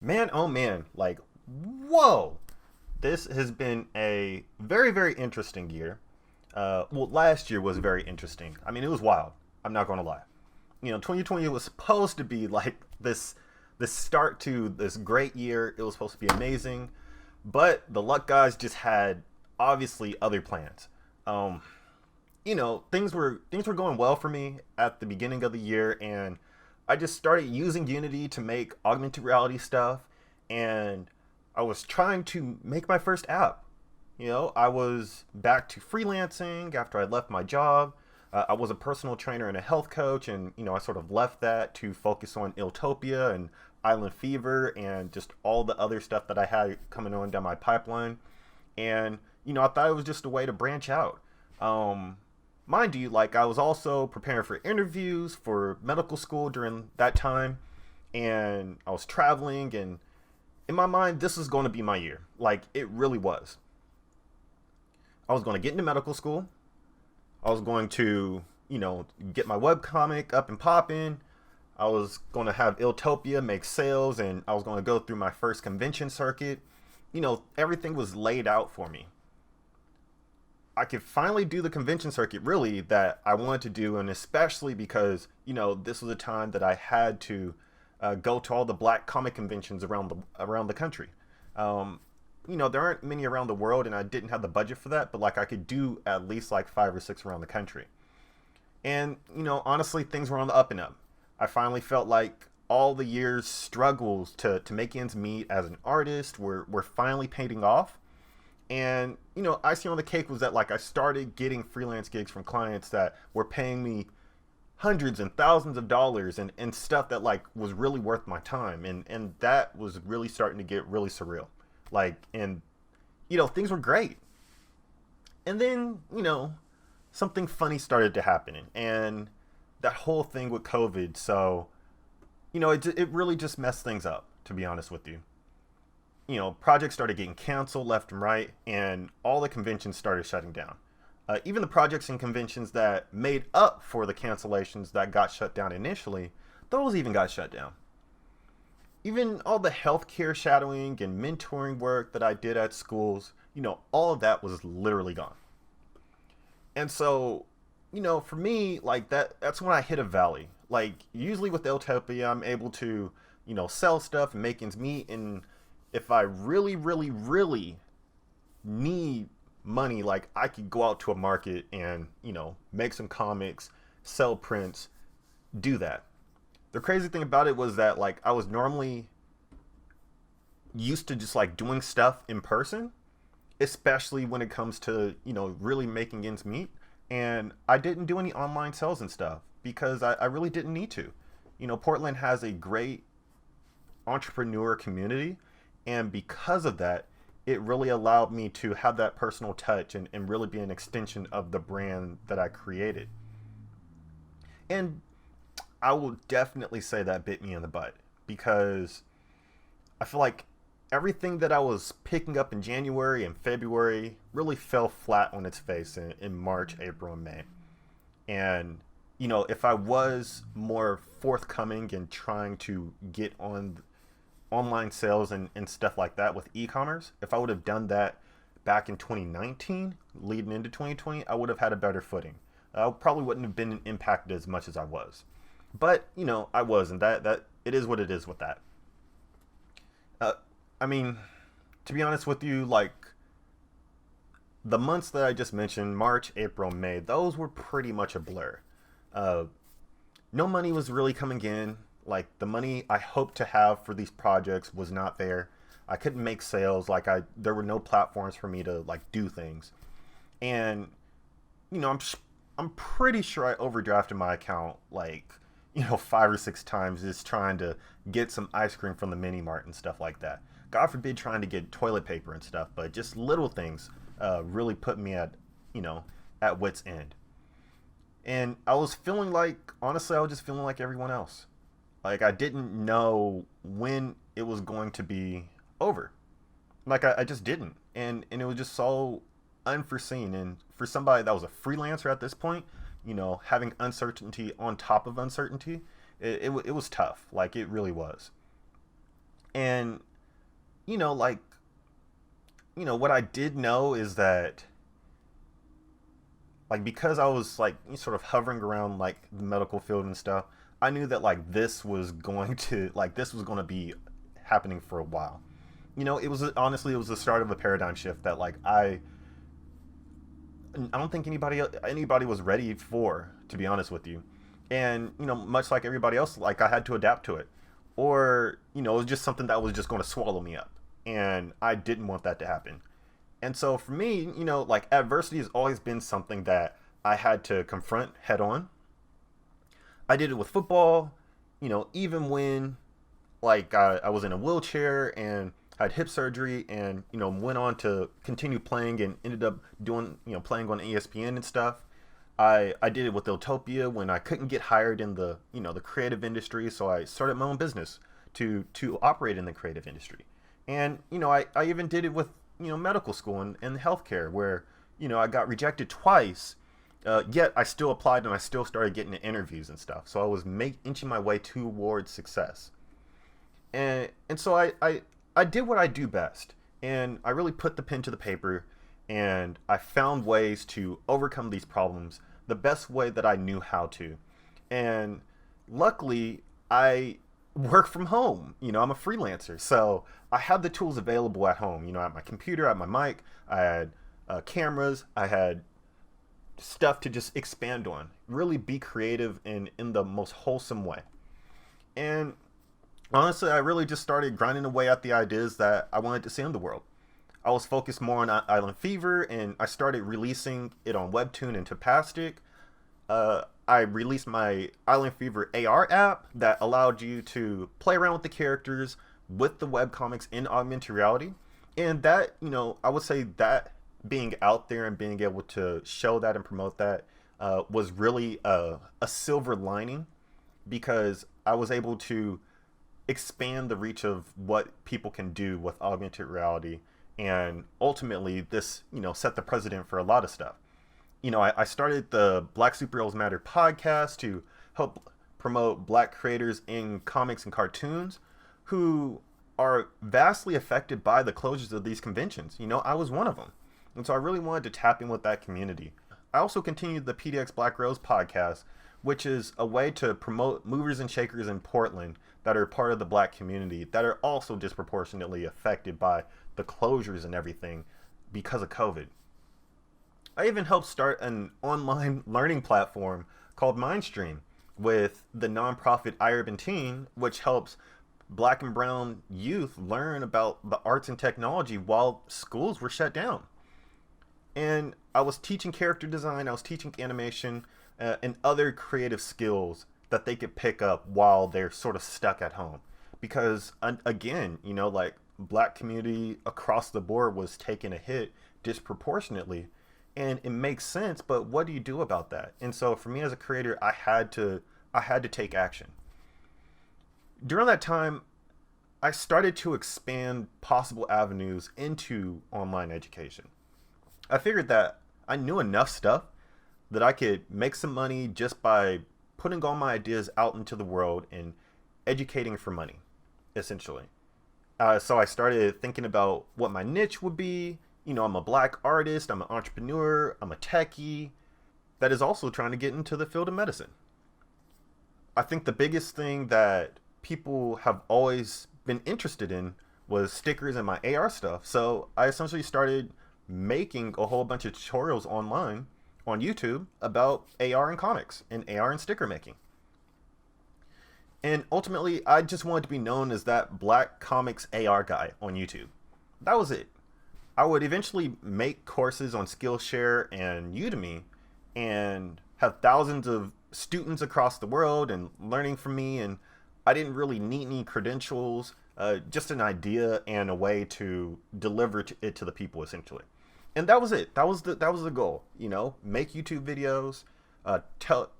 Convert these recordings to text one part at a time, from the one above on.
Man, oh man, like, whoa! This has been a very, very interesting year. Well, last year was very interesting. I mean, it was wild. I'm not going to lie. 2020 was supposed to be like this start to this great year. It was supposed to be amazing, but the luck guys just had obviously other plans. Um, things were going well for me at the beginning of the year, and I just started using Unity to make augmented reality stuff, and I was trying to make my first app. I was back to freelancing after I left my job. I was a personal trainer and a health coach, and I sort of left that to focus on Iltopia and Island Fever and just all the other stuff that I had coming on down my pipeline. And I thought it was just a way to branch out. Um, Mind you, like I was also preparing for interviews for medical school during that time, and I was traveling, and in my mind, this was going to be my year. Like it really was. I was going to get into medical school. I was going to, get my webcomic up and popping. I was going to have Iltopia make sales, and I was going to go through my first convention circuit. Everything was laid out for me. I could finally do the convention circuit really that I wanted to do, and especially because, this was a time that I had to go to all the black comic conventions around the country. Um, there aren't many around the world, and I didn't have the budget for that, but like I could do at least like five or six around the country. And, honestly, things were on the up and up. I finally felt like all the years' struggles to make ends meet as an artist were finally paying off. And, icing on the cake was that like I started getting freelance gigs from clients that were paying me hundreds and thousands of dollars and stuff that like was really worth my time. And that was really starting to get really surreal. Like, and, things were great. And then, something funny started to happen. And that whole thing with COVID. So, it really just messed things up, to be honest with you. Projects started getting canceled left and right, and all the conventions started shutting down. Even the projects and conventions that made up for the cancellations that got shut down initially, those even got shut down. Even all the healthcare shadowing and mentoring work that I did at schools, all of that was literally gone. And so, for me, like that's when I hit a valley. Like usually with Utopia, I'm able to, sell stuff and make ends meet. And if I really, really, really need money, like I could go out to a market and, make some comics, sell prints, do that. The crazy thing about it was that like I was normally used to just like doing stuff in person, especially when it comes to, really making ends meet. And I didn't do any online sales and stuff because I really didn't need to. Portland has a great entrepreneur community. And because of that, it really allowed me to have that personal touch and really be an extension of the brand that I created. And I will definitely say that bit me in the butt because I feel like everything that I was picking up in January and February really fell flat on its face in March, April, and May. And, if I was more forthcoming and trying to get on online sales and stuff like that with e-commerce, if I would have done that back in 2019, leading into 2020, I would have had a better footing. I probably wouldn't have been impacted as much as I was. But, I was, and that it is what it is with that. Uh, I mean, to be honest with you, like the months that I just mentioned, March, April, May, those were pretty much a blur. Uh, no money was really coming in. Like the money I hoped to have for these projects was not there. I couldn't make sales. There were no platforms for me to like do things. And, I'm pretty sure I overdrafted my account like, five or six times just trying to get some ice cream from the mini mart and stuff like that. God forbid trying to get toilet paper and stuff, but just little things really put me you know, at wit's end. And I was feeling like, honestly, I was just feeling like everyone else. Like I didn't know when it was going to be over. Like I just didn't. And it was just so unforeseen. And for somebody that was a freelancer at this point, having uncertainty on top of uncertainty, it was tough. Like it really was. And, you know, like, what I did know is that, like, because I was like sort of hovering around like the medical field and stuff, I knew that like this was going to be happening for a while. It was honestly, it was the start of a paradigm shift that like I don't think anybody was ready for, to be honest with you. And much like everybody else, like I had to adapt to it, or it was just something that was just going to swallow me up, and I didn't want that to happen. And so for me, like adversity has always been something that I had to confront head on. I did it with football, even when like I was in a wheelchair and had hip surgery, and went on to continue playing and ended up doing playing on ESPN and stuff. I did it with Utopia when I couldn't get hired in the the creative industry, so I started my own business to operate in the creative industry. And I even did it with medical school and healthcare, where I got rejected twice, yet I still applied and I still started getting interviews and stuff. So I was inching my way towards success. And so I did what I do best, and I really put the pen to the paper, and I found ways to overcome these problems the best way that I knew how to. And luckily, I work from home. I'm a freelancer, so I had the tools available at home. I had my computer, I had my mic, I had cameras, I had stuff to just expand on, really be creative in the most wholesome way. And honestly, I really just started grinding away at the ideas that I wanted to see in the world. I was focused more on Island Fever, and I started releasing it on Webtoon and Tapastic. I released my Island Fever AR app that allowed you to play around with the characters with the webcomics in augmented reality. And that, I would say that being out there and being able to show that and promote that was really a silver lining, because I was able to expand the reach of what people can do with augmented reality. And ultimately, this, set the precedent for a lot of stuff. I started the Black Superheroes Matter podcast to help promote Black creators in comics and cartoons who are vastly affected by the closures of these conventions. I was one of them. And so I really wanted to tap in with that community. I also continued the PDX Black Rose podcast, which is a way to promote movers and shakers in Portland that are part of the Black community that are also disproportionately affected by the closures and everything because of COVID. I even helped start an online learning platform called Mindstream with the nonprofit iUrban Teen, which helps Black and brown youth learn about the arts and technology while schools were shut down. And I was teaching character design, I was teaching animation, and other creative skills that they could pick up while they're sort of stuck at home. Because again, like Black community across the board was taking a hit disproportionately, and it makes sense, but what do you do about that? And so for me as a creator, I had to take action. During that time, I started to expand possible avenues into online education. I figured that I knew enough stuff that I could make some money just by putting all my ideas out into the world and educating for money, essentially. So I started thinking about what my niche would be. I'm a Black artist, I'm an entrepreneur, I'm a techie that is also trying to get into the field of medicine. I think the biggest thing that people have always been interested in was stickers and my AR stuff. So I essentially started making a whole bunch of tutorials online on YouTube about AR and comics and AR and sticker making. And ultimately, I just wanted to be known as that Black comics AR guy on YouTube. That was it. I would eventually make courses on Skillshare and Udemy and have thousands of students across the world and learning from me, and I didn't really need any credentials, just an idea and a way to deliver it to the people, essentially. And that was it. That was the goal. Make YouTube videos,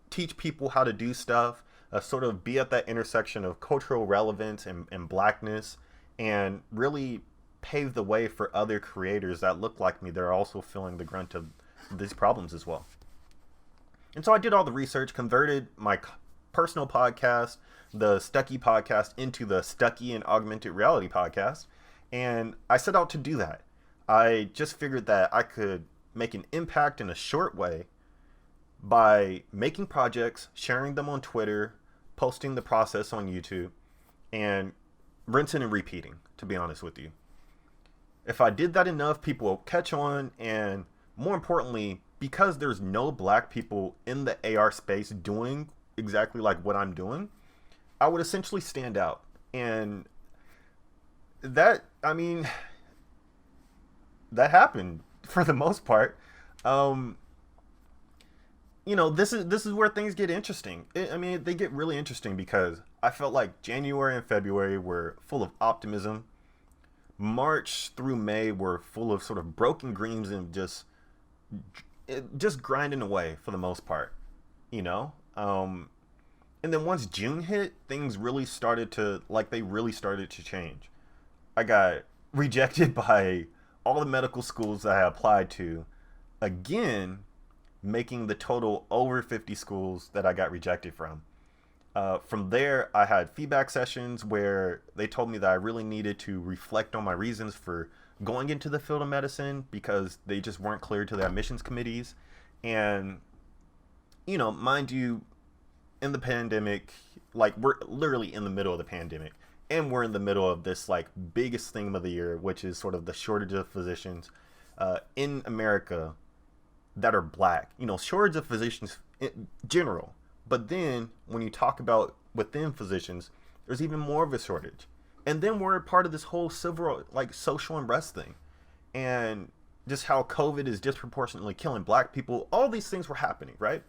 teach people how to do stuff, sort of be at that intersection of cultural relevance and Blackness, and really pave the way for other creators that look like me that are also feeling the grunt of these problems as well. And so I did all the research, converted my personal podcast, the Stucky podcast, into the Stucky and Augmented Reality podcast. And I set out to do that. I just figured that I could make an impact in a short way by making projects, sharing them on Twitter, posting the process on YouTube, and rinsing and repeating, to be honest with you. If I did that enough, people will catch on, and more importantly, because there's no black people in the AR space doing exactly like what I'm doing, I would essentially stand out. And that, I mean, that happened for the most part. This is where things get interesting. They get really interesting because I felt like January and February were full of optimism. March through May were full of sort of broken dreams and just grinding away for the most part, you know. And then once June hit, things really started to change. I got rejected by all the medical schools that I applied to, again, making the total over 50 schools that I got rejected from. From there, I had feedback sessions where they told me that I really needed to reflect on my reasons for going into the field of medicine because they just weren't clear to the admissions committees. And, mind you, in the pandemic, like we're literally in the middle of the pandemic, and we're in the middle of this like biggest thing of the year, which is sort of the shortage of physicians in America that are black. Shortage of physicians in general. But then when you talk about within physicians, there's even more of a shortage. And then we're part of this whole social unrest thing. And just how COVID is disproportionately killing black people. All these things were happening, right?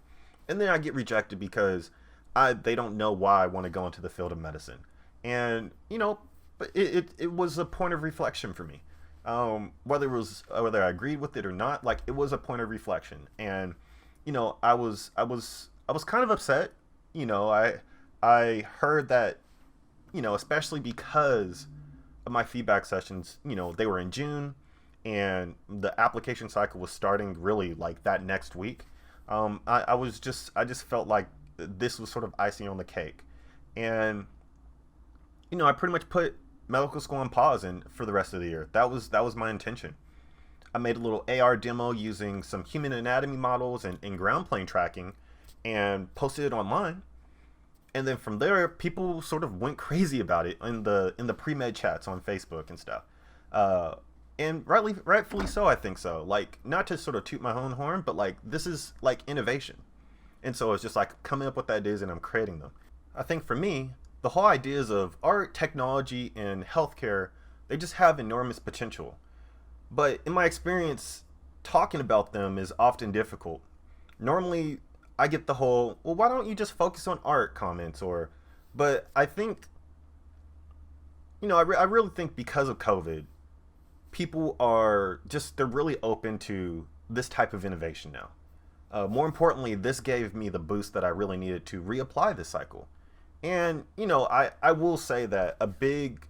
And then I get rejected because they don't know why I want to go into the field of medicine. And, but it was a point of reflection for me. Whether I agreed with it or not, like it was a point of reflection. And, I was kind of upset. I heard that, especially because of my feedback sessions, they were in June and the application cycle was starting really like that next week. I just felt like this was sort of icing on the cake. And, I pretty much put medical school on pause and for the rest of the year. That was my intention. I made a little AR demo using some human anatomy models and ground plane tracking and posted it online. And then from there, people sort of went crazy about it in the pre-med chats on Facebook and stuff. And rightfully so, I think so. Like, not to sort of toot my own horn, but like this is like innovation. And so it's just like coming up with ideas and I'm creating them. I think for me, the whole ideas of art, technology, and healthcare, they just have enormous potential. But in my experience, talking about them is often difficult. Normally, I get the whole, well, why don't you just focus on art comments? But I think, I really think because of COVID, people they're really open to this type of innovation now. More importantly, this gave me the boost that I really needed to reapply this cycle. And, I will say that a big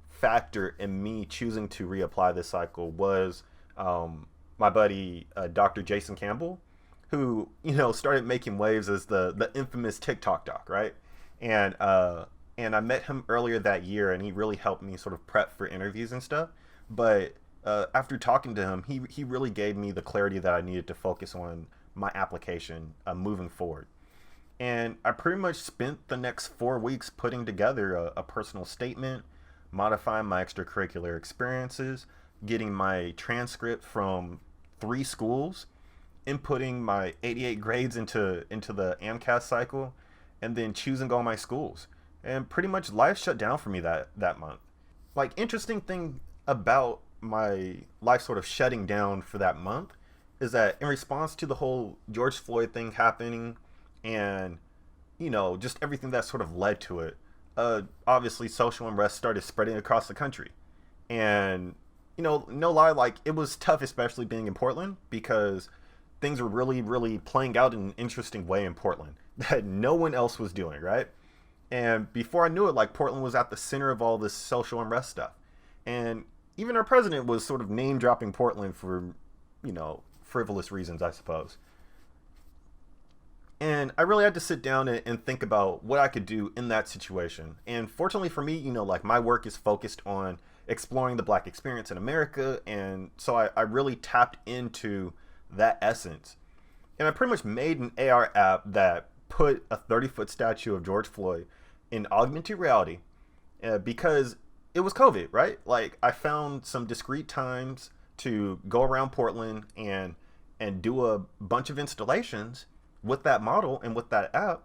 factor in me choosing to reapply this cycle was my buddy, Dr. Jason Campbell, who, started making waves as the infamous TikTok doc, right? And I met him earlier that year, and he really helped me sort of prep for interviews and stuff. But after talking to him, he really gave me the clarity that I needed to focus on my application moving forward. And I pretty much spent the next 4 weeks putting together a personal statement, modifying my extracurricular experiences, getting my transcript from 3 schools, inputting my 88 grades into the AMCAS cycle, and then choosing all my schools. And pretty much life shut down for me that month. Like, interesting thing about my life sort of shutting down for that month is that in response to the whole George Floyd thing happening and, just everything that sort of led to it, obviously social unrest started spreading across the country. And, no lie, like it was tough, especially being in Portland, because things were really, really playing out in an interesting way in Portland that no one else was doing, right? And before I knew it, like Portland was at the center of all this social unrest stuff. And even our president was sort of name dropping Portland for, frivolous reasons, I suppose. And I really had to sit down and think about what I could do in that situation. And fortunately for me, like my work is focused on exploring the black experience in America. And so I really tapped into that essence. And I pretty much made an AR app that put a 30-foot statue of George Floyd in augmented reality because it was COVID, right? Like I found some discrete times to go around Portland and do a bunch of installations with that model and with that app.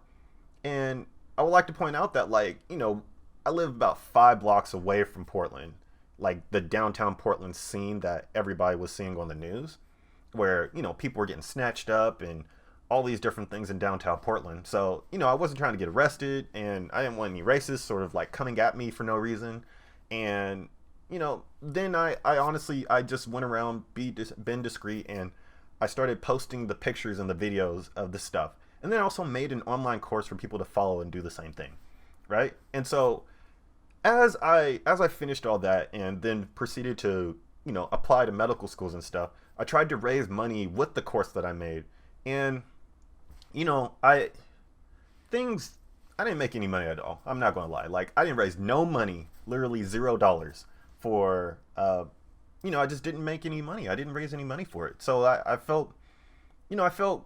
And I would like to point out that I live about 5 blocks away from Portland, like the downtown Portland scene that everybody was seeing on the news, where people were getting snatched up and all these different things in downtown Portland. So I wasn't trying to get arrested, and I didn't want any racists sort of like coming at me for no reason. And then I honestly I just went around been discreet, and I started posting the pictures and the videos of the stuff, and then I also made an online course for people to follow and do the same thing, right? And so as I finished all that and then proceeded to apply to medical schools and stuff, I tried to raise money with the course that I made. And I things I didn't make any money at all. I'm not gonna lie. Like I didn't raise no money, literally $0 for I just didn't make any money. I didn't raise any money for it. So I felt I felt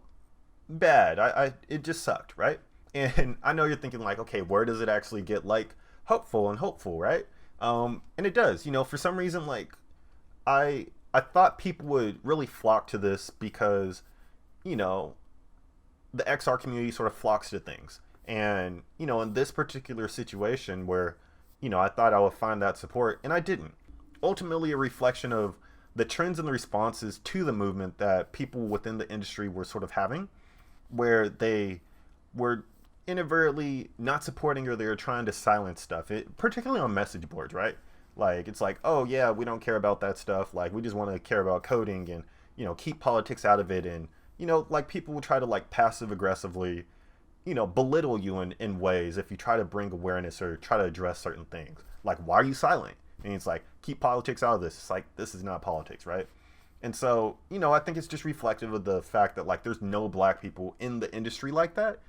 bad. I it just sucked, right? And I know you're thinking like, okay, where does it actually get like hopeful, right? And it does. For some reason, like I thought people would really flock to this because you know the XR community sort of flocks to things. And in this particular situation where I thought I would find that support, and I didn't. Ultimately, a reflection of the trends and the responses to the movement that people within the industry were sort of having, where they were inadvertently not supporting, or they were trying to silence stuff, particularly on message boards, right? Like it's like, oh yeah, we don't care about that stuff. Like we just want to care about coding and keep politics out of it. And like people will try to like passive aggressively belittle you in ways if you try to bring awareness or try to address certain things. Like, why are you silent? And it's like, keep politics out of this. It's like, this is not politics, right? And so I think it's just reflective of the fact that like there's no black people in the industry like that,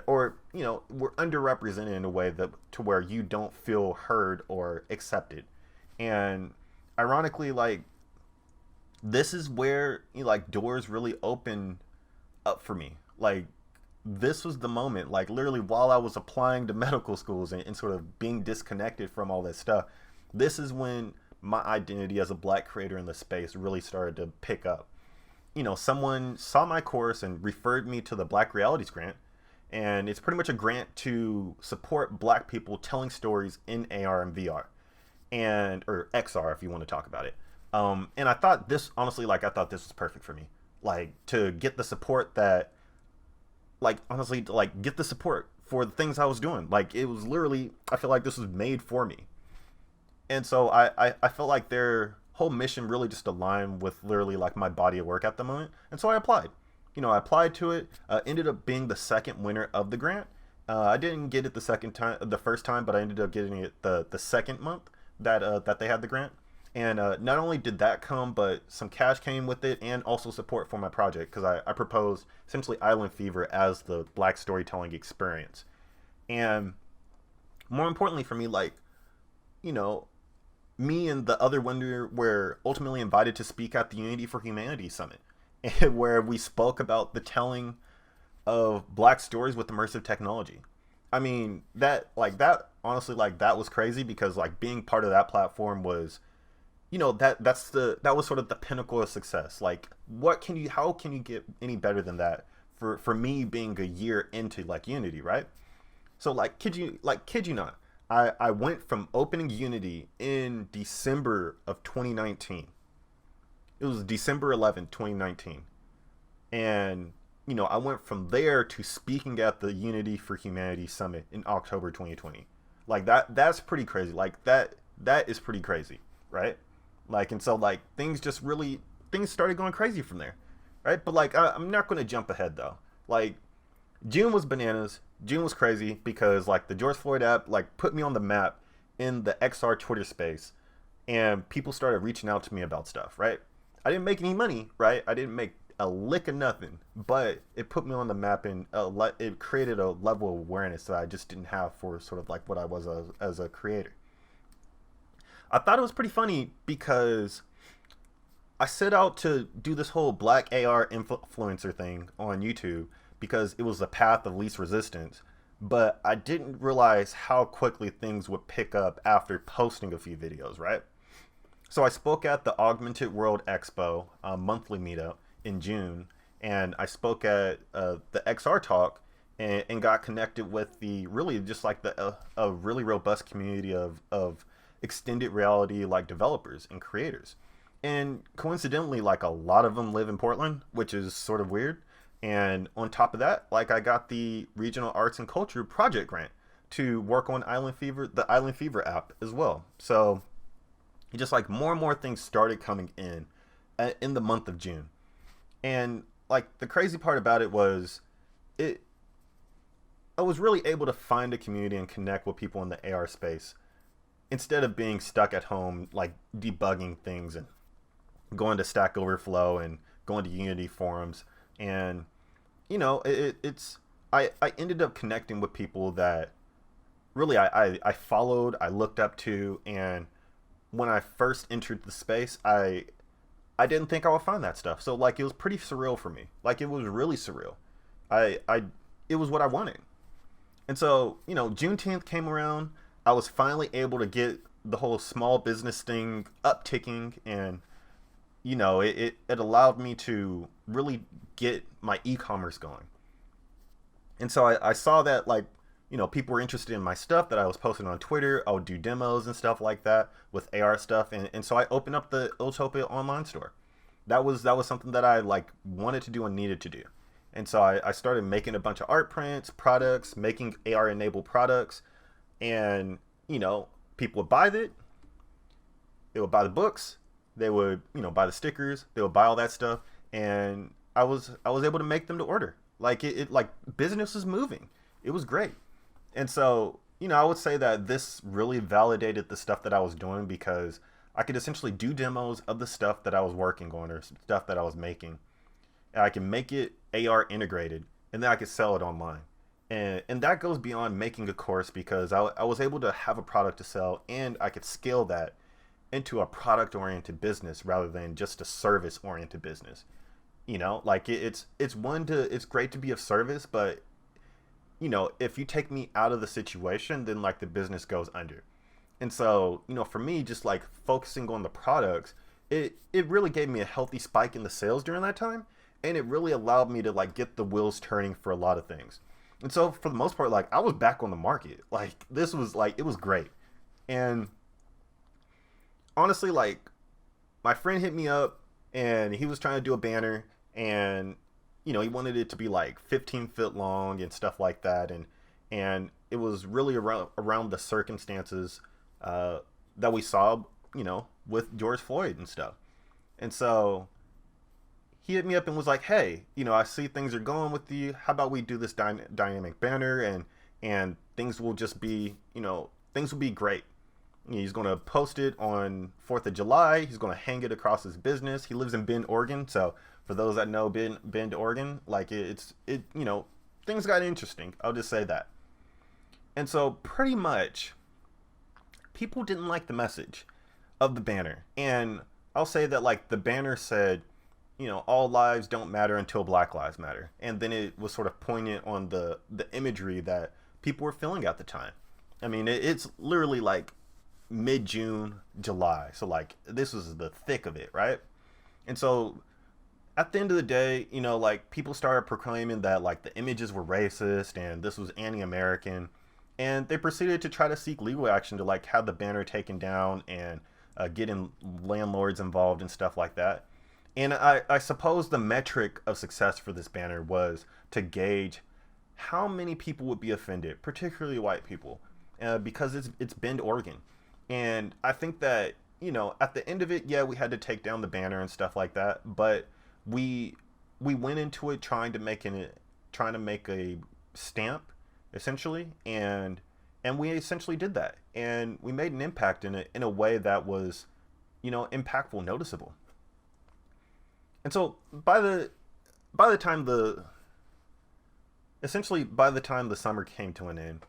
or we're underrepresented in a way that to where you don't feel heard or accepted. And ironically, like this is where like doors really open up for me. Like this was the moment, like literally while I was applying to medical schools and sort of being disconnected from all this stuff, this is when my identity as a black creator in the space really started to pick up. Someone saw my course and referred me to the Black Realities Grant, and it's pretty much a grant to support black people telling stories in AR and VR, and or XR if you want to talk about it. And I thought this, honestly, like I thought this was perfect for me, like to get the support that, like honestly, to like get the support for the things I was doing. Like it was literally, I feel like this was made for me. And so I felt like their whole mission really just aligned with literally like my body of work at the moment. And so I applied. I applied to it, ended up being the second winner of the grant. I didn't get it the first time, but I ended up getting it the second month that they had the grant. And not only did that come, but some cash came with it, and also support for my project, because I proposed essentially Eyeland Fever as the black storytelling experience. And more importantly for me, like, me and the other winner were ultimately invited to speak at the Unity for Humanity Summit, where we spoke about the telling of black stories with immersive technology. I mean, that honestly, like that was crazy, because like being part of that platform was, that was sort of the pinnacle of success. Like how can you get any better than that for me being a year into like Unity, right? So like kid you not, I went from opening Unity in December of 2019. It was December 11th, 2019. And I went from there to speaking at the Unity for Humanity Summit in October 2020. Like that's pretty crazy. Like that is pretty crazy, right? Like, and so like things started going crazy from there, right? But like I'm not going to jump ahead though. Like June was bananas. June was crazy because like the George Floyd app like put me on the map in the XR Twitter space, and people started reaching out to me about stuff, right? I didn't make any money, right? I didn't make a lick of nothing, but it put me on the map, and it created a level of awareness that I just didn't have for sort of like what I was as a creator. I thought it was pretty funny because I set out to do this whole black AR influencer thing on YouTube because it was the path of least resistance. But I didn't realize how quickly things would pick up after posting a few videos, right? So I spoke at the Augmented World Expo, a monthly meetup in June, and I spoke at the XR Talk and got connected with the really just like a really robust community of extended reality like developers and creators. And coincidentally, like a lot of them live in Portland, which is sort of weird. And on top of that, like I got the Regional Arts and Culture Project grant to work on the Island Fever app as well. So just like more and more things started coming in the month of June. And like the crazy part about it was it I was really able to find a community and connect with people in the AR space instead of being stuck at home like debugging things and going to Stack Overflow and going to Unity forums. And you know, I ended up connecting with people that really I followed, I looked up to, and when I first entered the space, I didn't think I would find that stuff. So like it was pretty surreal for me. Like it was really surreal. I it was what I wanted. And so, you know, Juneteenth came around. I was finally able to get the whole small business thing upticking, and you know, it allowed me to really get my e-commerce going. And so I saw that, like, you know, people were interested in my stuff that I was posting on Twitter. I would do demos and stuff like that with AR stuff. And so I opened up the Utopia online store. That was something that I like wanted to do and needed to do. And so I started making a bunch of art prints, products, making AR enabled products. And, you know, people would buy it. They would buy the books. They would, you know, buy the stickers. They would buy all that stuff. And I was able to make them to order. Like it like business was moving. It was great. And so, you know, I would say that this really validated the stuff that I was doing because I could essentially do demos of the stuff that I was working on or stuff that I was making. And I can make it AR integrated, and then I could sell it online. And that goes beyond making a course because I was able to have a product to sell, and I could scale that into a product-oriented business rather than just a service-oriented business. You know, like it's great to be of service, but you know, if you take me out of the situation, then like the business goes under. And so, you know, for me, just like focusing on the products, it really gave me a healthy spike in the sales during that time. And it really allowed me to like get the wheels turning for a lot of things. And so for the most part, like I was back on the market. Like this was like, it was great. And honestly, like my friend hit me up and he was trying to do a banner, and you know, he wanted it to be like 15 feet long and stuff like that. And it was really around the circumstances that we saw, you know, with George Floyd and stuff. And so he hit me up and was like, hey, you know, I see things are going with you. How about we do this dynamic banner, and things will just be, you know, things will be great. He's going to post it on 4th of July. He's going to hang it across his business. He lives in Bend, Oregon. So for those that know Bend, Oregon, like you know, things got interesting. I'll just say that. And so pretty much people didn't like the message of the banner. And I'll say that like the banner said, you know, all lives don't matter until Black Lives Matter. And then it was sort of poignant on the imagery that people were feeling at the time. I mean, it's literally like mid-June, July. So like this was the thick of it, right? And so at the end of the day, you know, like people started proclaiming that like the images were racist and this was anti-American, and they proceeded to try to seek legal action to like have the banner taken down and getting landlords involved and stuff like that. And I suppose the metric of success for this banner was to gauge how many people would be offended, particularly white people, because it's Bend, Oregon. And I think that, you know, at the end of it, yeah, we had to take down the banner and stuff like that, but we went into it trying to make a stamp, essentially, and we essentially did that, and we made an impact in it in a way that was, you know, impactful, noticeable. And so by the by the time the essentially by the time the summer came to an end,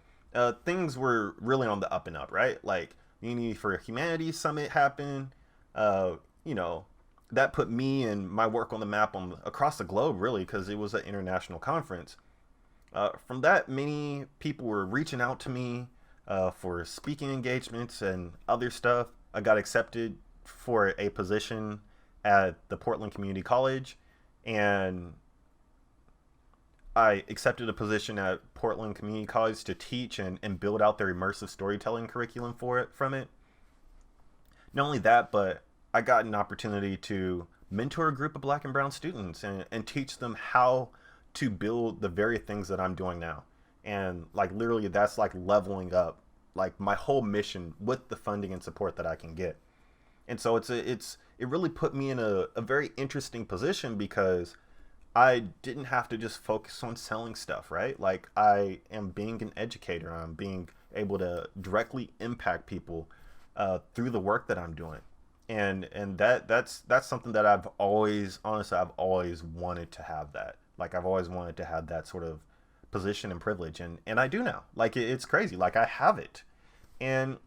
things were really on the up and up, right? Like Unity for Humanity Summit happened. Uh, you know, that put me and my work on the map on across the globe, really, because it was an international conference. From that, many people were reaching out to me for speaking engagements and other stuff. I got accepted for a position at the Portland Community College, and I accepted a position at Portland Community College to teach and build out their immersive storytelling curriculum for it from it. Not only that, but I got an opportunity to mentor a group of black and brown students and teach them how to build the very things that I'm doing now. And like literally that's like leveling up like my whole mission with the funding and support that I can get. And so it really put me in a very interesting position because I didn't have to just focus on selling stuff, right? Like I am being an educator. I'm being able to directly impact people through the work that I'm doing. And that's something that I've always honestly I've always wanted to have that. Like I've always wanted to have that sort of position and privilege, and I do now. Like it's crazy. Like I have it, and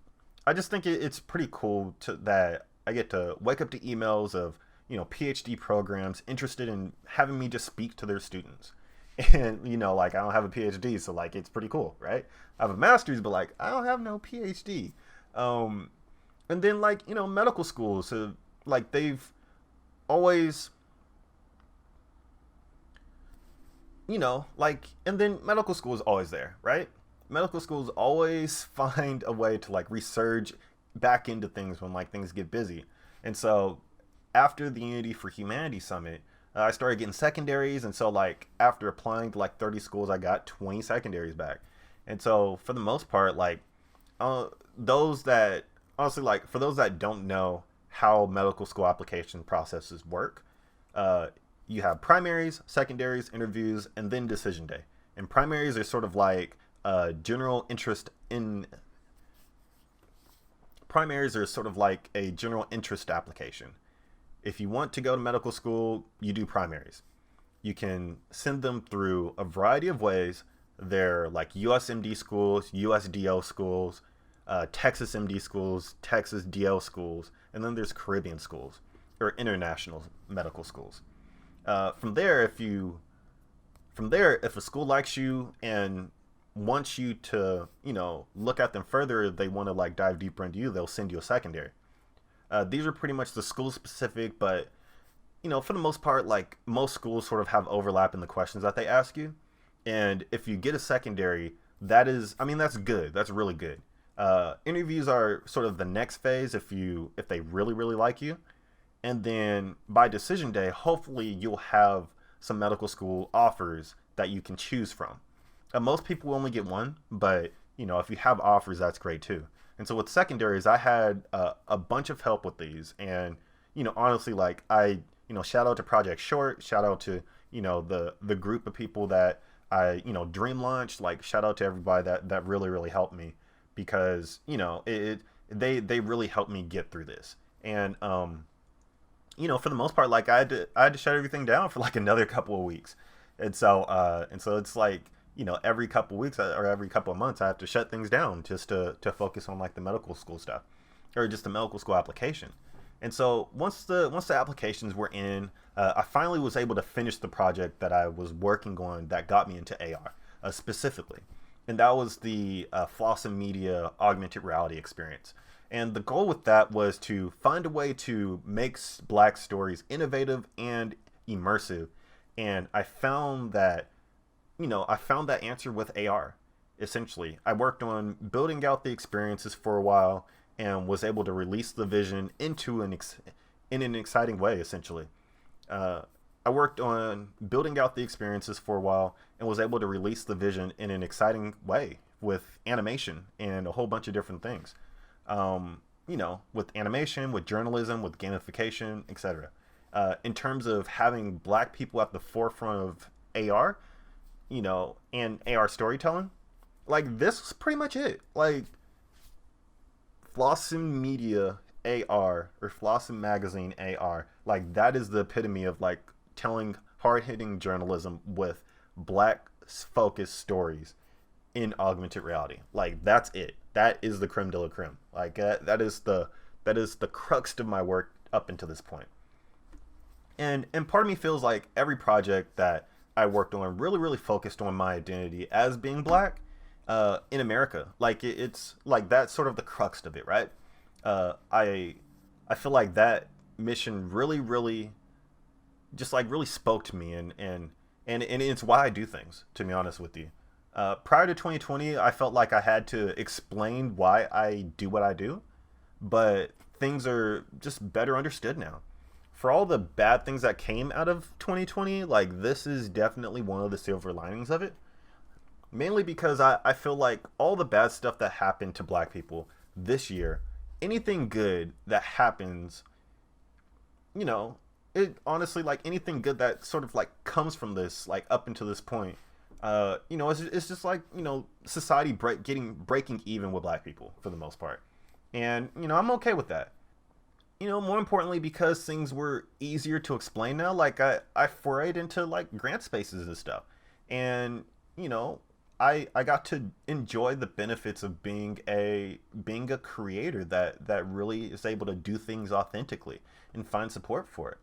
I just think it's pretty cool that I get to wake up to emails of PhD programs interested in having me just speak to their students. And like I don't have a PhD, so like it's pretty cool, right? I have a master's, but like I don't have no PhD. And then like medical schools, so like they've always like, and then medical school is always there, right? Medical schools always find a way to like resurge back into things when like things get busy. And so after the Unity for Humanity Summit, I started getting secondaries. And so like after applying to like 30 schools, I got 20 secondaries back. And so for the most part, like those that honestly, like for those that don't know how medical school application processes work, you have primaries, secondaries, interviews, and then decision day. And primaries are sort of like general interest in primaries are sort of like a general interest application. If you want to go to medical school, you do primaries. You can send them through a variety of ways. They're like USMD schools, USDO schools, Texas MD schools, Texas DL schools, and then there's Caribbean schools or international medical schools. From there, if a school likes you and wants you to, look at them further, they want to like dive deeper into you, they'll send you a secondary. These are pretty much the school specific, but for the most part, like most schools sort of have overlap in the questions that they ask you. And if you get a secondary, that's good. That's really good. Interviews are sort of the next phase if they really, really like you. And then by decision day, hopefully you'll have some medical school offers that you can choose from. Most people only get one, but if you have offers, that's great too. And so with secondaries, I had a bunch of help with these. And honestly, like shout out to Project Short, shout out to the group of people that I Dream Launch. Like shout out to everybody that really, really helped me because they really helped me get through this. And for the most part, like I had to shut everything down for like another couple of weeks. And so it's like, every couple of weeks or every couple of months, I have to shut things down just to focus on like the medical school stuff or just the medical school application. And so once the applications were in, I finally was able to finish the project that I was working on that got me into AR specifically. And that was the Flossin Media augmented reality experience. And the goal with that was to find a way to make black stories innovative and immersive. And I found that, answer with AR, essentially. I worked on building out the experiences for a while and was able to release the vision into in an exciting way, essentially. I worked on building out the experiences for a while and was able to release the vision in an exciting way with animation and a whole bunch of different things. With animation, with journalism, with gamification, etc. In terms of having black people at the forefront of AR, and AR storytelling, like this was pretty much it. Like Flossin Media AR or Flossin Magazine AR, like that is the epitome of like telling hard-hitting journalism with black focused stories in augmented reality. Like that's it. That is the creme de la creme. Like that is the crux of my work up until this point. And part of me feels like every project that I worked on really focused on my identity as being black in America. Like it's like that's sort of the crux of it, right? I feel like that mission really just like really spoke to me, and it's why I do things, to be honest with you. Prior to 2020, I felt like I had to explain why I do what I do, but things are just better understood now. For all the bad things that came out of 2020, like this is definitely one of the silver linings of it. Mainly because I feel like all the bad stuff that happened to black people this year, anything good that happens, you know, it honestly, like anything good that sort of like comes from this, like up until this point, it's just like, society breaking even with black people for the most part. And, I'm okay with that. More importantly, because things were easier to explain now, like I forayed into like grant spaces and stuff. And, I got to enjoy the benefits of being a creator that really is able to do things authentically and find support for it.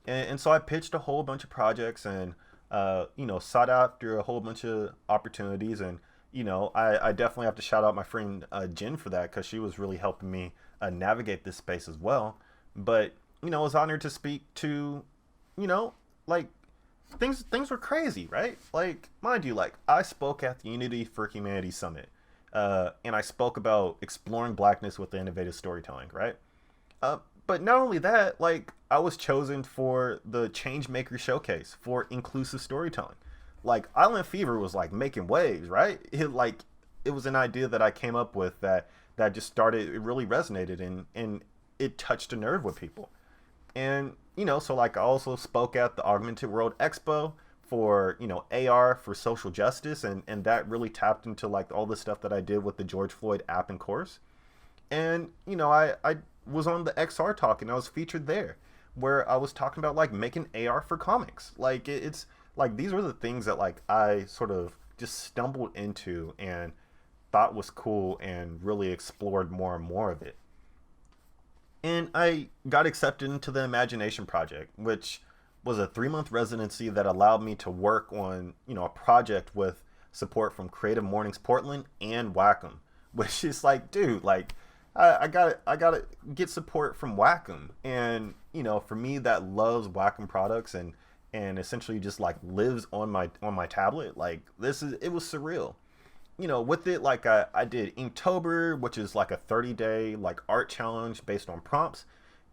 And so I pitched a whole bunch of projects and sought after a whole bunch of opportunities. And I definitely have to shout out my friend Jen for that, because she was really helping me navigate this space as well. But I was honored to speak to, like things were crazy, right? Like, mind you, like I spoke at the Unity for Humanity Summit, and I spoke about exploring blackness with innovative storytelling, right? But not only that, like I was chosen for the Changemaker Showcase for inclusive storytelling. Like Island Fever was like making waves, right? It was an idea that I came up with that just started. It really resonated and it touched a nerve with people. And so like I also spoke at the Augmented World Expo for AR for social justice, and that really tapped into like all the stuff that I did with the George Floyd app and course. And I was on the XR talk, and I was featured there, where I was talking about like making AR for comics. Like it's like these were the things that like I sort of just stumbled into and thought was cool and really explored more and more of it. And I got accepted into the Imagination Project, which was a 3-month residency that allowed me to work on, a project with support from Creative Mornings Portland and Wacom, which is like, dude, like I gotta get support from Wacom. And, for me that loves Wacom products and essentially just like lives on my tablet, like it was surreal. With it, like I did Inktober, which is like a 30-day like art challenge based on prompts.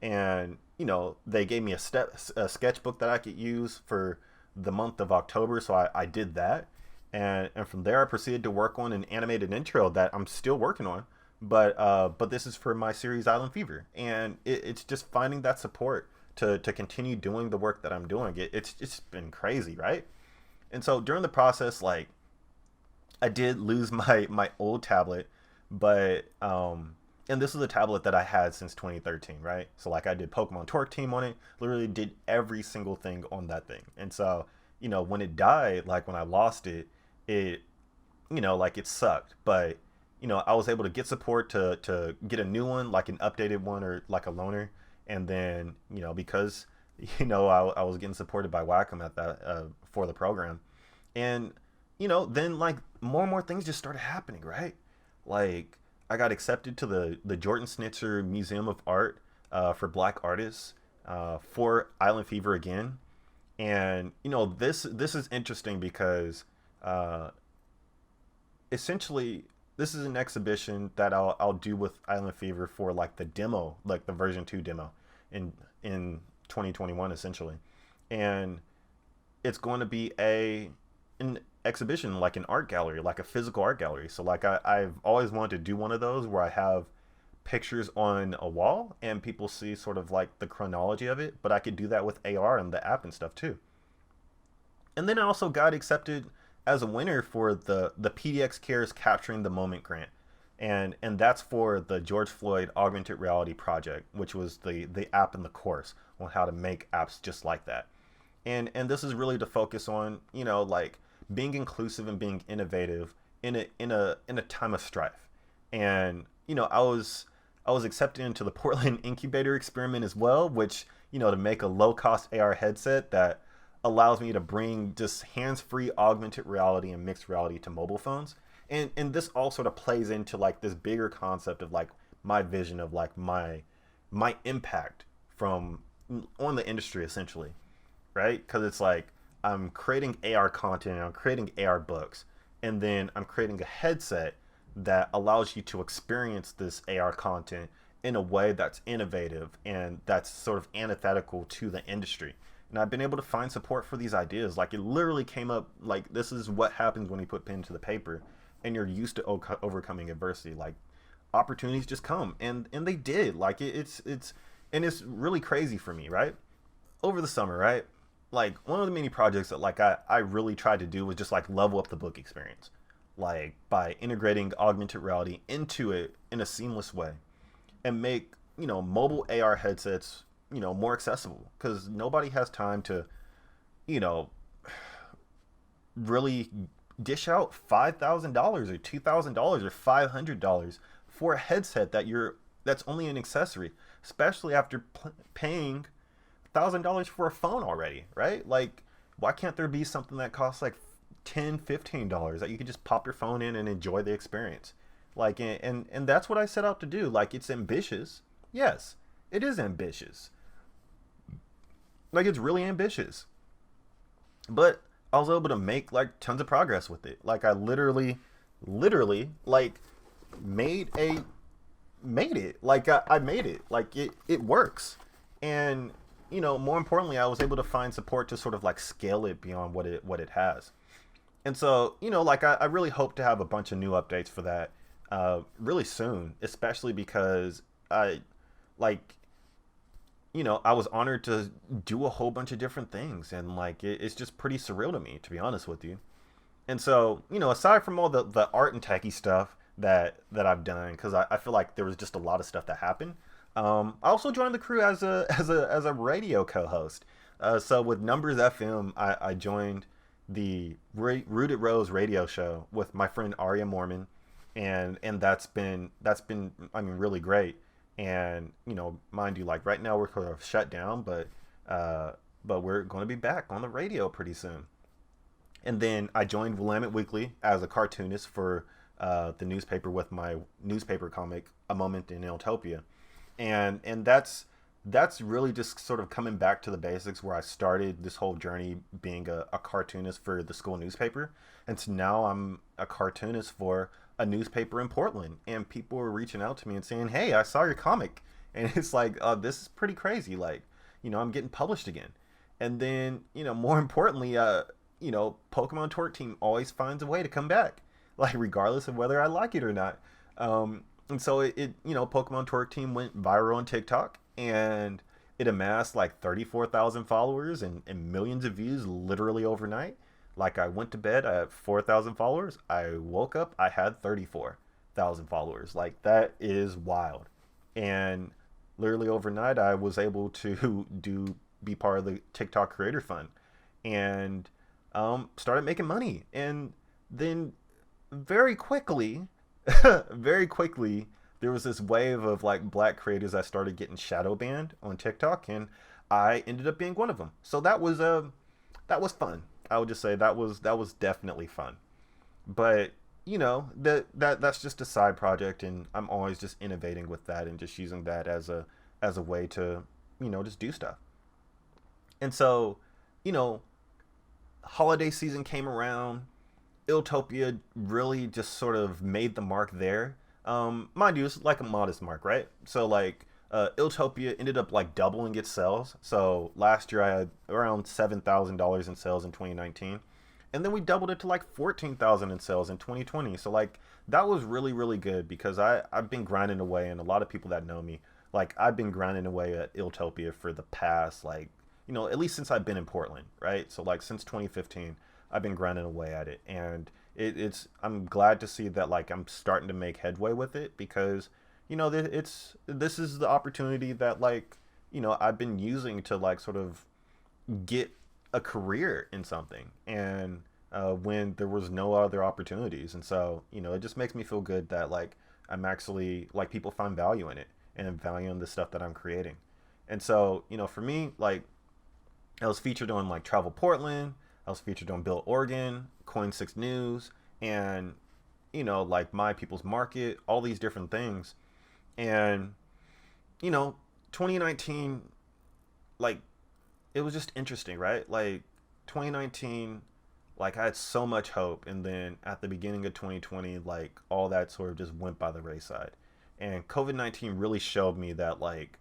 And, they gave me a sketchbook that I could use for the month of October. So I did that. And from there I proceeded to work on an animated intro that I'm still working on. But this is for my series Island Fever. And it's just finding that support to continue doing the work that I'm doing. It's been crazy, right? And so during the process, like, I did lose my old tablet, but and this was a tablet that I had since 2013, right? So like I did Pokemon Torque Team on it, literally did every single thing on that thing. And so, when it died, like when I lost it, like it sucked. But, I was able to get support to get a new one, like an updated one or like a loaner. And then, because, I was getting supported by Wacom at that for the program. And then like more and more things just started happening, right? Like I got accepted to the Jordan Snitzer Museum of Art for Black artists for Island Fever again. And this is interesting because essentially this is an exhibition that I'll do with Island Fever for like the demo, like the version 2 demo in 2021 essentially. And it's going to be an exhibition, like an art gallery, like a physical art gallery. So like I've always wanted to do one of those where I have pictures on a wall and people see sort of like the chronology of it, but I could do that with AR and the app and stuff too. And then I also got accepted as a winner for the PDX Cares Capturing the Moment grant. And that's for the George Floyd Augmented Reality project, which was the app in the course on how to make apps just like that. And this is really to focus on, like being inclusive and being innovative in a time of strife. And I was accepted into the Portland incubator experiment as well, which, to make a low cost AR headset that allows me to bring just hands-free augmented reality and mixed reality to mobile phones. And this all sort of plays into like this bigger concept of like my vision of like my impact from on the industry essentially, right? Because it's like I'm creating AR content and I'm creating AR books, and then I'm creating a headset that allows you to experience this AR content in a way that's innovative and that's sort of antithetical to the industry. And I've been able to find support for these ideas. Like it literally came up like this is what happens when you put pen to the paper and you're used to overcoming adversity. Like opportunities just come, and they did. Like it's and it's really crazy for me, right? Over the summer, right? Like one of the many projects that like I really tried to do was just like level up the book experience, like by integrating augmented reality into it in a seamless way and make mobile AR headsets more accessible, because nobody has time to you know really dish out $5,000 or $2,000 or $500 for a headset that's only an accessory, especially after paying $1,000 for a phone already, right? Like, why can't there be something that costs like $10, $15 that you can just pop your phone in and enjoy the experience? Like, and that's what I set out to do. Like, it's ambitious. Yes, it is ambitious. Like, it's really ambitious. But I was able to make like tons of progress with it. Like, I literally, like made a made it. Like, I made it. Like, it works. And more importantly, I was able to find support to sort of like scale it beyond what it has. And so, like I really hope to have a bunch of new updates for that really soon, especially because I like I was honored to do a whole bunch of different things, and like it's just pretty surreal to me, to be honest with you. And so, aside from all the art and techie stuff that I've done, because I feel like there was just a lot of stuff that happened. I also joined the crew as a radio co-host. So with Numbers FM, I joined the Rooted Rose radio show with my friend Arya Mormon, and that's been I mean really great. And mind you, like right now we're sort of shut down, but we're going to be back on the radio pretty soon. And then I joined Willamette Weekly as a cartoonist for the newspaper with my newspaper comic A Moment in Utopia. And that's really just sort of coming back to the basics where I started this whole journey being a cartoonist for the school newspaper. And so now I'm a cartoonist for a newspaper in Portland, and people were reaching out to me and saying, "Hey, I saw your comic," and it's like, this is pretty crazy. Like, I'm getting published again. And then, more importantly, Pokemon Torque Team always finds a way to come back, like regardless of whether I like it or not. And so Pokemon Torque Team went viral on TikTok, and it amassed like 34,000 followers and millions of views literally overnight. Like, I went to bed, I had 4,000 followers. I woke up, I had 34,000 followers. Like, that is wild. And literally overnight, I was able to be part of the TikTok Creator Fund, and started making money. And then very quickly, very quickly, there was this wave of like black creators that started getting shadow banned on TikTok, and I ended up being one of them. So that was fun. I would just say that was definitely fun. But that's just a side project, and I'm always just innovating with that and just using that as a way to just do stuff. And so, you know, holiday season came around. Iltopia really just sort of made the mark there. Mind you, it's like a modest mark, right? So like Iltopia ended up like doubling its sales. So last year I had around $7,000 in sales in 2019, and then we doubled it to like 14,000 in sales in 2020. So like that was really really good, because I've been grinding away, and a lot of people that know me, like I've been grinding away at Iltopia for the past like at least since I've been in Portland, right? So like since 2015, I've been grinding away at it, and it's I'm glad to see that like I'm starting to make headway with it, because this is the opportunity that like I've been using to like sort of get a career in something, and when there was no other opportunities. And so, it just makes me feel good that like I'm actually like people find value in it and value in the stuff that I'm creating. And so, for me, like I was featured on like Travel Portland, I was featured on Bill Oregon, Coin 6 News, and like My People's Market, all these different things. And you know, 2019, like it was just interesting, right? Like 2019, like I had so much hope, and then at the beginning of 2020, like all that sort of just went by the wayside. And COVID-19 really showed me that like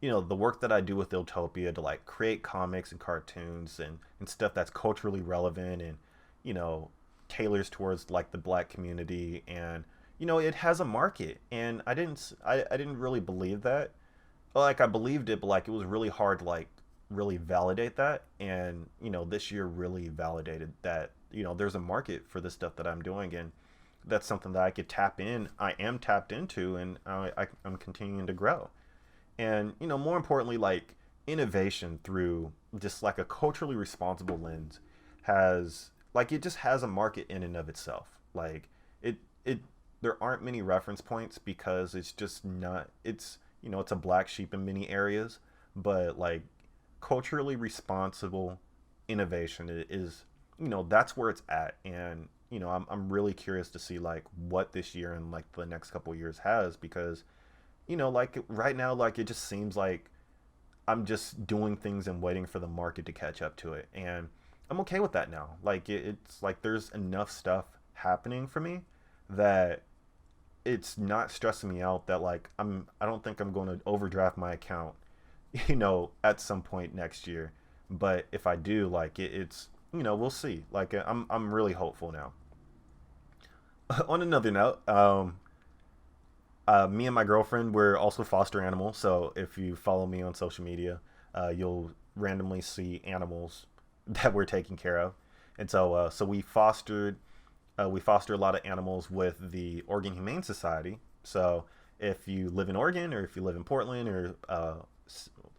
the work that I do with Iltopia to like create comics and cartoons and stuff that's culturally relevant and you know tailors towards like the black community, and it has a market. And I didn't really believe that. Like I believed it, but like it was really hard to like really validate that. And this year really validated that there's a market for the stuff that I'm doing, and that's something that I could tap in. I am tapped into, and I'm continuing to grow. And more importantly, like innovation through just like a culturally responsible lens has like it just has a market in and of itself. Like it it there aren't many reference points because it's just not it's a black sheep in many areas, but like culturally responsible innovation is that's where it's at. And I'm really curious to see like what this year and like the next couple of years has, because like right now, like it just seems like I'm just doing things and waiting for the market to catch up to it. And I'm okay with that now. Like it's like there's enough stuff happening for me that it's not stressing me out that like I don't think I'm going to overdraft my account, at some point next year. But if I do, like it's we'll see. Like I'm really hopeful now. On another note, me and my girlfriend, we're also foster animals. So if you follow me on social media, you'll randomly see animals that we're taking care of. And so we foster a lot of animals with the Oregon Humane Society. So if you live in Oregon, or if you live in Portland, or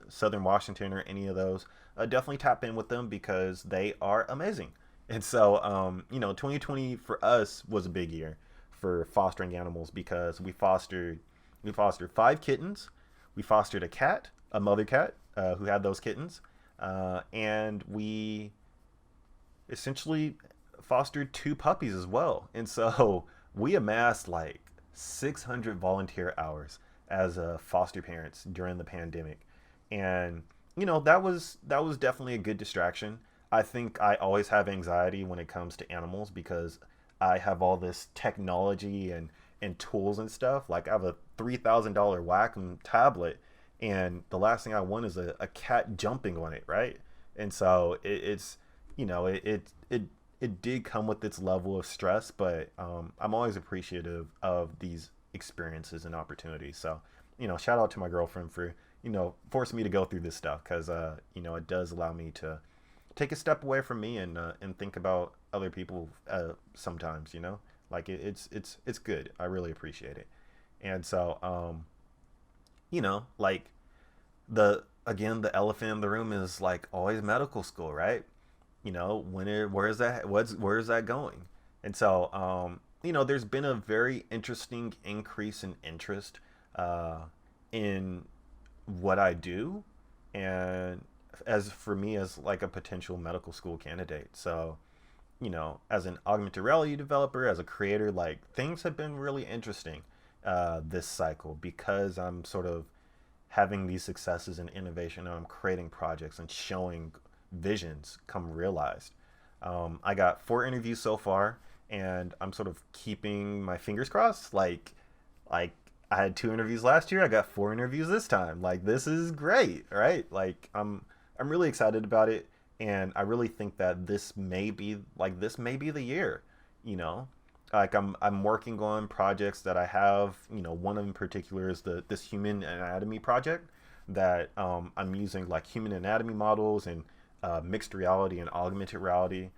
Southern Washington, or any of those, definitely tap in with them because they are amazing. And so 2020 for us was a big year for fostering animals because we fostered 5 kittens. We fostered a cat, a mother cat, who had those kittens, and we essentially fostered 2 puppies as well. And so we amassed like 600 volunteer hours as foster parents during the pandemic. And that was definitely a good distraction. I think I always have anxiety when it comes to animals because I have all this technology and tools and stuff. Like I have a $3,000 Wacom tablet, and the last thing I want is a cat jumping on it, right? And so it's it did come with its level of stress, but I'm always appreciative of these experiences and opportunities. So shout out to my girlfriend for forcing me to go through this stuff, because it does allow me to take a step away from me and think about other people sometimes. Like it's good. I really appreciate it. And so like the elephant in the room is like always medical school, right? Where's that going? And so there's been a very interesting increase in interest in what I do, and as for me as like a potential medical school candidate. So as an augmented reality developer, as a creator, like things have been really interesting this cycle, because I'm sort of having these successes in innovation, and I'm creating projects and showing visions come realized. I got 4 interviews so far, and I'm sort of keeping my fingers crossed. Like I had 2 interviews last year. I got 4 interviews this time. Like this is great, right? Like I'm really excited about it, and I really think that this may be the year. You know, like I'm working on projects that I have. One of them in particular is this human anatomy project that I'm using like human anatomy models and mixed reality and augmented reality.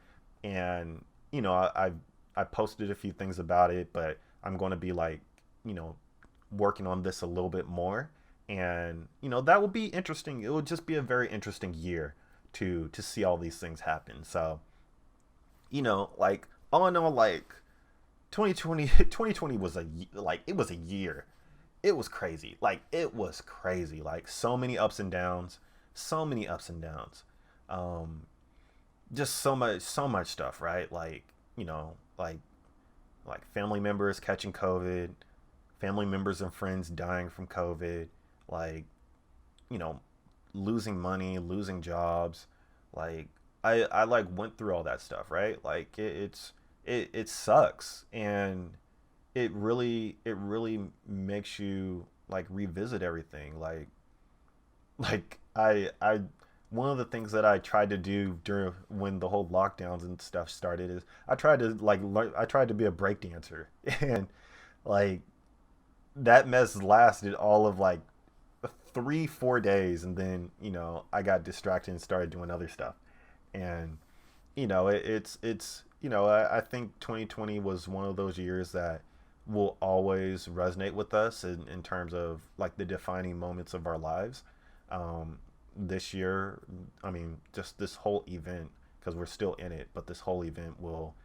And I posted a few things about it, but I'm going to be like you know working on this a little bit more. And that will be interesting. It will just be a very interesting year to see all these things happen. So, like all in all, like 2020 was like it was a year. It was crazy. Like it was crazy. Like so many ups and downs, so many ups and downs. Um, just so much stuff, right? Like, like family members catching COVID, family members and friends dying from COVID, like, you know, losing money, losing jobs. Like I like went through all that stuff, right? Like it sucks, and it really makes you like revisit everything. Like I one of the things that I tried to do during when the whole lockdowns and stuff started is I tried to like learn, I tried to be a break dancer and like that mess lasted all of like 3 4 days, and then I got distracted and started doing other stuff. And it's I think 2020 was one of those years that will always resonate with us in terms of like the defining moments of our lives. This year, I mean, just this whole event, because we're still in it, but this whole event will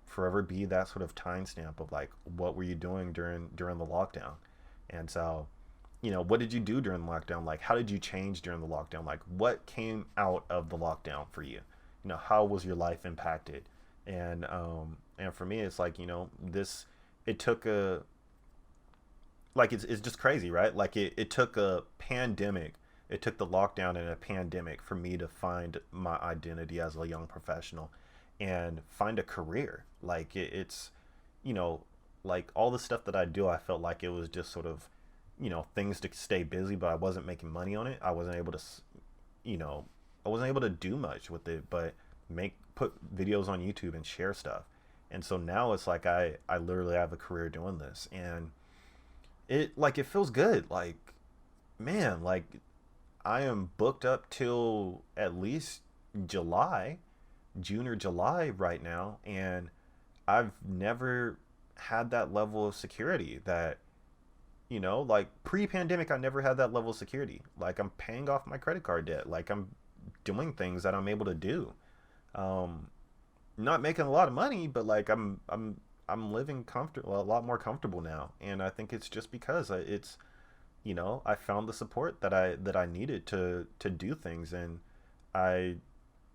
forever be that sort of timestamp of like what were you doing during the lockdown. And so, what did you do during the lockdown? Like, how did you change during the lockdown? Like, what came out of the lockdown for you? How was your life impacted? And for me, it's like, this it took a like it's just crazy, right? Like it took a pandemic, it took the lockdown and a pandemic for me to find my identity as a young professional and find a career. Like it's you know like all the stuff that I do, I felt like it was just sort of things to stay busy, but I wasn't making money on it. I wasn't able to you know I wasn't able to do much with it, but put videos on YouTube and share stuff. And so now it's like I literally have a career doing this, and it feels good. Like, man, like I am booked up till at least July, June or July right now, and I've never had that level of security that like pre-pandemic I never had that level of security. Like I'm paying off my credit card debt, like I'm doing things that I'm able to do. Um Not making a lot of money, but like I'm living comfortable, a lot more comfortable now, and I think it's just because it's I found the support that I needed to do things, and I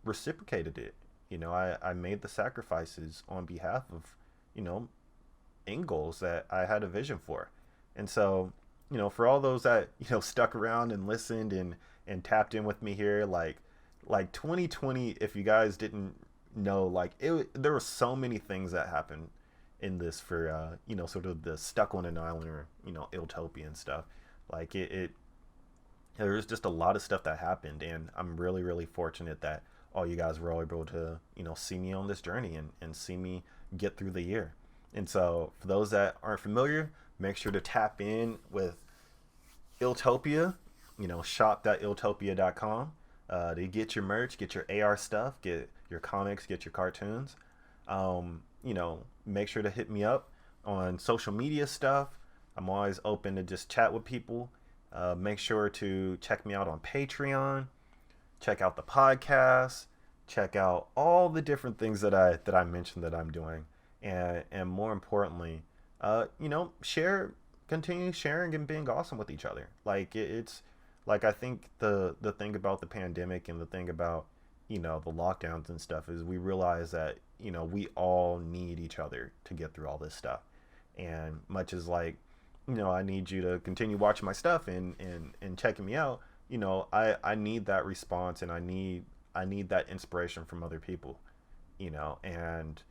reciprocated it. I made the sacrifices on behalf of you know end goals that I had a vision for. And so for all those that stuck around and listened and tapped in with me here, like 2020, if you guys didn't know, like there were so many things that happened in this for sort of the stuck on an island, or Iltopia stuff. Like there was just a lot of stuff that happened, and I'm really really fortunate that all you guys were able to see me on this journey and see me get through the year. And so for those that aren't familiar, make sure to tap in with Iltopia, shop.iltopia.com, to get your merch, get your AR stuff, get your comics, get your cartoons. Make sure to hit me up on social media stuff. I'm always open to just chat with people. Make sure to check me out on Patreon. Check out the podcast. Check out all the different things that I mentioned that I'm doing, and more importantly, share, continue sharing and being awesome with each other. Like it's like I think the thing about the pandemic and the thing about the lockdowns and stuff is we realize that we all need each other to get through all this stuff. And much as like I need you to continue watching my stuff and checking me out, I need that response, and I need that inspiration from other people. And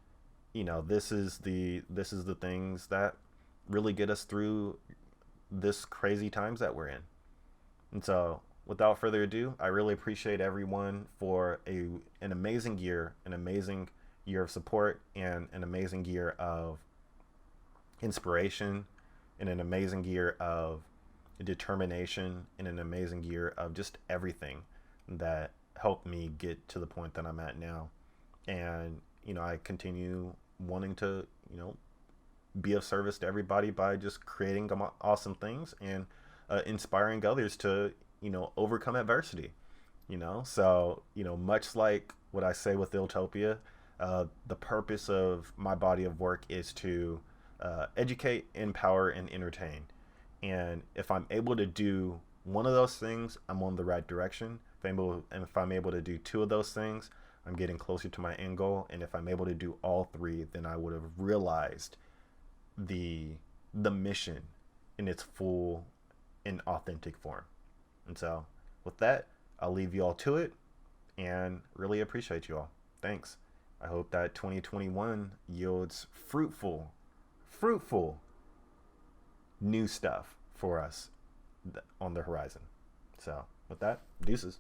this is the things that really get us through this crazy times that we're in. And so, without further ado, I really appreciate everyone for an amazing year, an amazing year of support, and an amazing year of inspiration, and an amazing year of determination, and an amazing year of just everything that helped me get to the point that I'm at now. And I continue wanting to be of service to everybody by just creating awesome things and inspiring others to overcome adversity. So much like what I say with Utopia, the purpose of my body of work is to educate, empower, and entertain. And if I'm able to do one of those things, I'm on the right direction. If I'm able to do two of those things, I'm getting closer to my end goal. And if I'm able to do all three, then I would have realized the mission in its full and authentic form. And so, with that, I'll leave you all to it, and really appreciate you all. Thanks. I hope that 2021 yields fruitful new stuff for us on the horizon. So, with that, deuces.